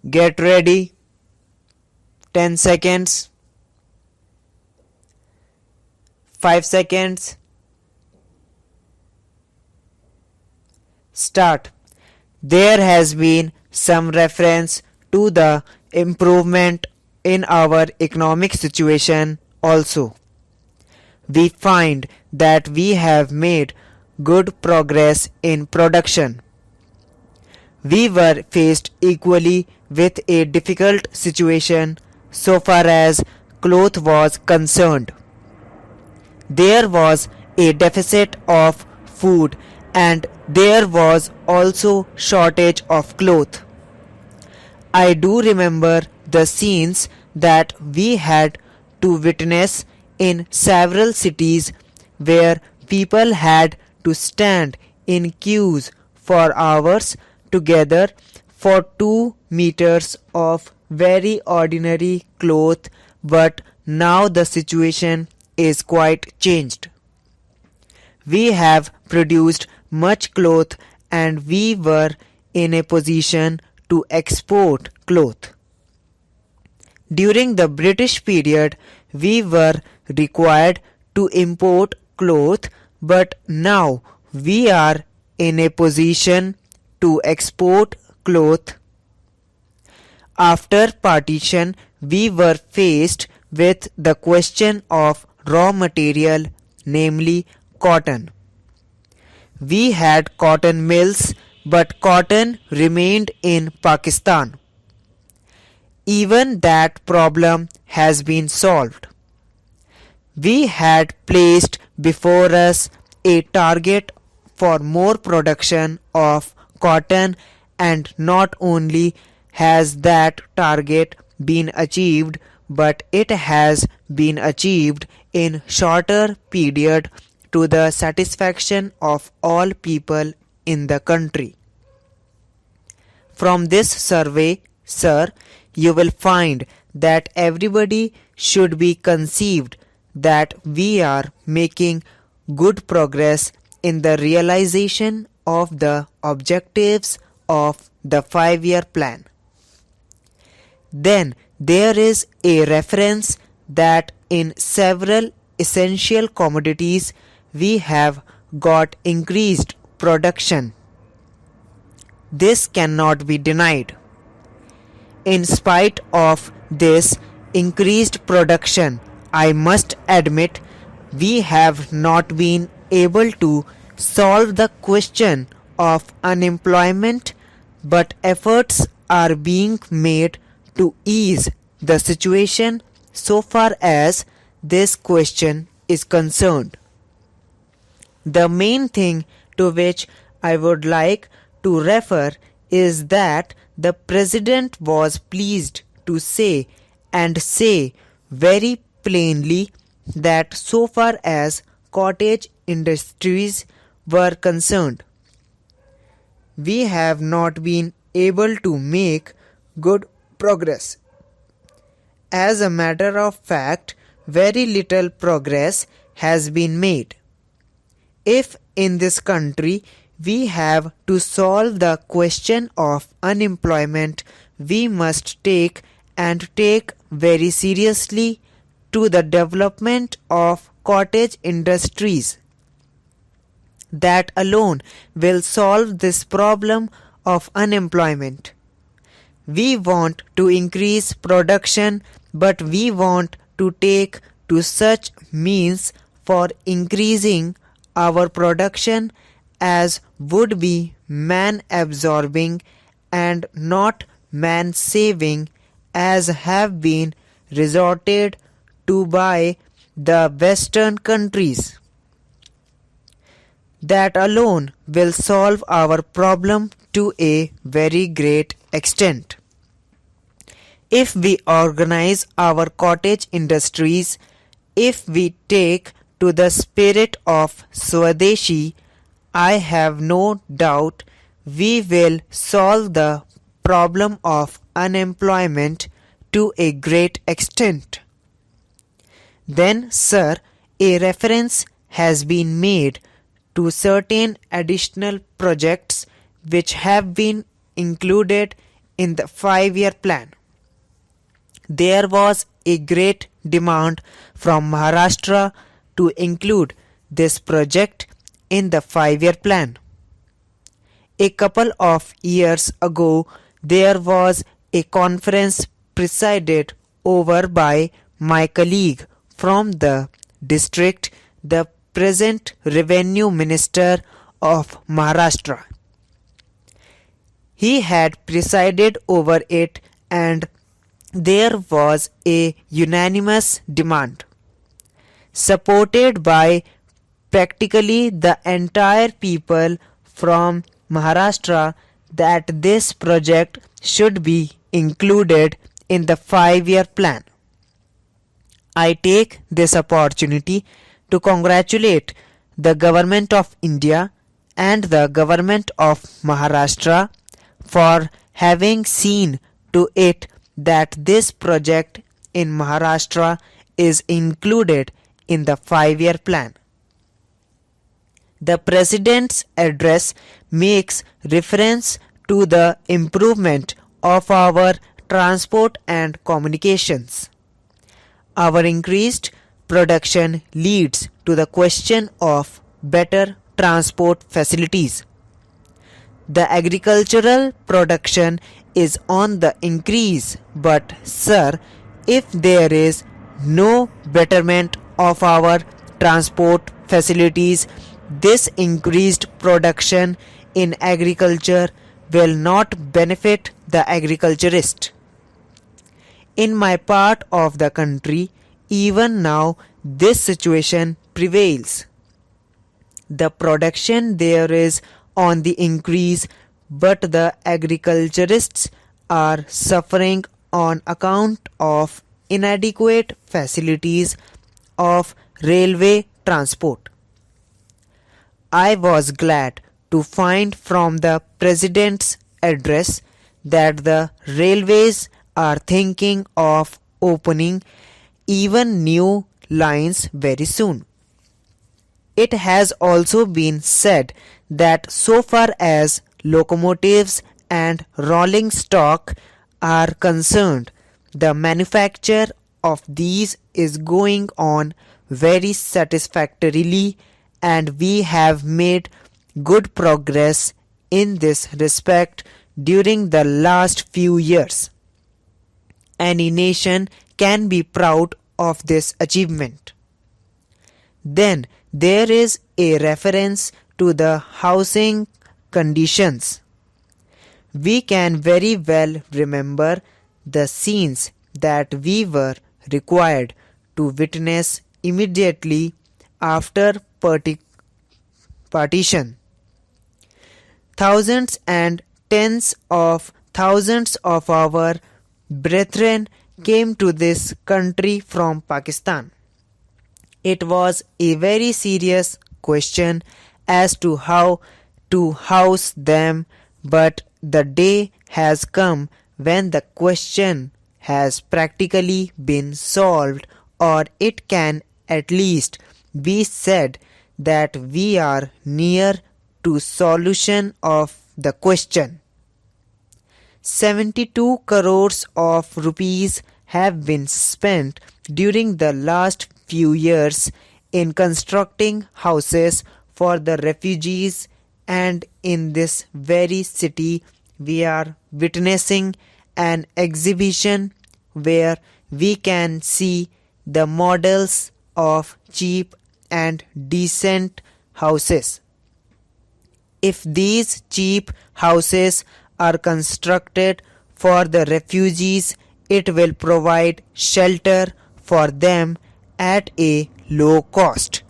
Get ready. 10 seconds. 5 seconds. Start. There has been some reference to the improvement in our economic situation also. We find that we have made good progress in production. We were faced equally with a difficult situation so far as cloth was concerned. There was a deficit of food and there was also shortage of cloth. I do remember the scenes that we had to witness in several cities where people had to stand in queues for hours together for 2 meters of very ordinary cloth, but now the situation is quite changed. We have produced much cloth and we were in a position to export cloth. During the British period, we were required to import cloth, but now we are in a position to export cloth. After partition, we were faced with the question of raw material, namely cotton. We had cotton mills, but cotton remained in Pakistan. Even that problem has been solved. We had placed before us a target for more production of cotton, and not only has that target been achieved, but it has been achieved in shorter period to the satisfaction of all people in the country. From this survey, sir, you will find that everybody should be conceived that we are making good progress in the realization of the objectives of the 5-year plan. Then there is a reference that in several essential commodities we have got increased production. This cannot be denied. In spite of this increased production, I must admit we have not been able to solve the question of unemployment, but efforts are being made to ease the situation so far as this question is concerned. The main thing to which I would like to refer is that the President was pleased to say very plainly that so far as cottage industries were concerned, we have not been able to make good progress. As a matter of fact, very little progress has been made. If in this country we have to solve the question of unemployment, we must take very seriously to the development of cottage industries. That alone will solve this problem of unemployment. We want to increase production, but we want to take to such means for increasing our production as would be man absorbing and not man saving, as have been resorted to by the Western countries. That alone will solve our problem to a very great extent. If we organize our cottage industries, if we take to the spirit of Swadeshi, I have no doubt we will solve the problem of unemployment to a great extent. Then, sir, a reference has been made to certain additional projects which have been included in the 5-year plan. There was a great demand from Maharashtra to include this project in the 5-year plan. A couple of years ago, there was a conference presided over by my colleague from the district, the present Revenue Minister of Maharashtra. He had presided over it, and there was a unanimous demand, supported by practically the entire people from Maharashtra, that this project should be included in the 5-year plan. I take this opportunity to congratulate the Government of India and the Government of Maharashtra for having seen to it that this project in Maharashtra is included in the 5-year plan. The President's address makes reference to the improvement of our transport and communications. Our increased production leads to the question of better transport facilities. The agricultural production is on the increase, but sir, if there is no betterment of our transport facilities, this increased production in agriculture will not benefit the agriculturist. In my part of the country, even now this situation prevails. The production there is on the increase, but the agriculturists are suffering on account of inadequate facilities of railway transport. I was glad to find from the President's address that the railways are thinking of opening even new lines very soon. It has also been said that so far as locomotives and rolling stock are concerned, the manufacture of these is going on very satisfactorily, and we have made good progress in this respect during the last few years. Any nation can be proud of this achievement. Then there is a reference to the housing conditions. We can very well remember the scenes that we were required to witness immediately after partition. Thousands and tens of thousands of our brethren came to this country from Pakistan. It was a very serious question as to how to house them, but the day has come when the question has practically been solved, or it can at least be said that we are near to solution of the question. 72 crores of rupees have been spent during the last few years in constructing houses for the refugees, and in this very city we are witnessing an exhibition where we can see the models of cheap and decent houses. If these cheap houses are constructed for the refugees, it will provide shelter for them at a low cost.